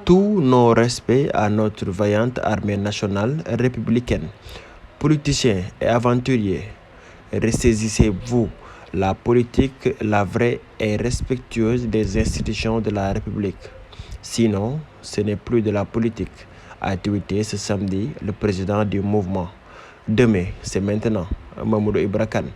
Tous nos respects à notre vaillante armée nationale républicaine. Politiciens et aventuriers, ressaisissez-vous. La politique, la vraie, est respectueuse des institutions de la République. Sinon, ce n'est plus de la politique, a tweeté ce samedi le président du mouvement. Demain, c'est maintenant, Mamoudou Ibra Kane.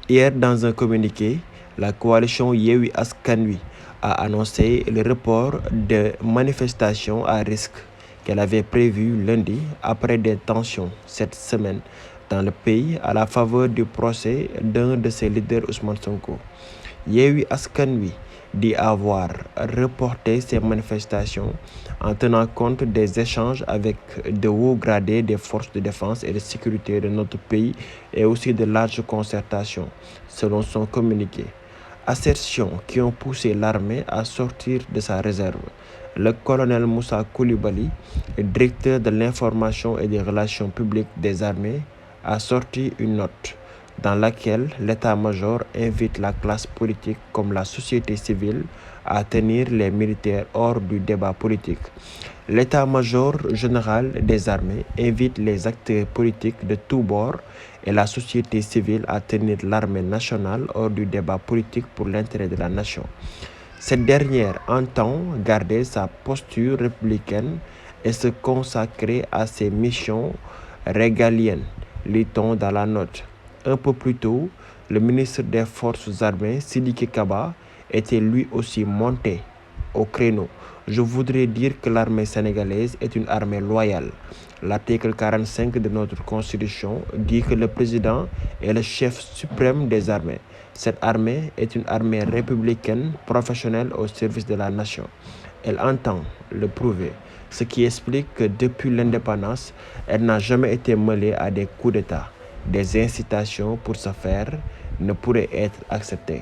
Hier, dans un communiqué, la coalition Yewwi Askan Wi a annoncé le report de manifestations à risque qu'elle avait prévues lundi après des tensions cette semaine dans le pays à la faveur du procès d'un de ses leaders, Ousmane Sonko. Yewwi Askan Wi dit avoir reporté ces manifestations en tenant compte des échanges avec de hauts gradés des forces de défense et de sécurité de notre pays et aussi de larges concertations, selon son communiqué. Assertions qui ont poussé l'armée à sortir de sa réserve. Le colonel Moussa Koulibaly, directeur de l'information et des relations publiques des armées, a sorti une note dans laquelle l'état-major invite la classe politique comme la société civile à tenir les militaires hors du débat politique. L'état-major général des armées invite les acteurs politiques de tous bords et la société civile à tenir l'armée nationale hors du débat politique pour l'intérêt de la nation. Cette dernière entend garder sa posture républicaine et se consacrer à ses missions régaliennes, lit-on dans la note. Un peu plus tôt, le ministre des Forces armées, Sidiki Kaba, était lui aussi monté au créneau. Je voudrais dire que l'armée sénégalaise est une armée loyale. L'article 45 de notre Constitution dit que le président est le chef suprême des armées. Cette armée est une armée républicaine professionnelle au service de la nation. Elle entend le prouver, ce qui explique que depuis l'indépendance, elle n'a jamais été mêlée à des coups d'État. Des incitations pour ce faire ne pourraient être acceptées.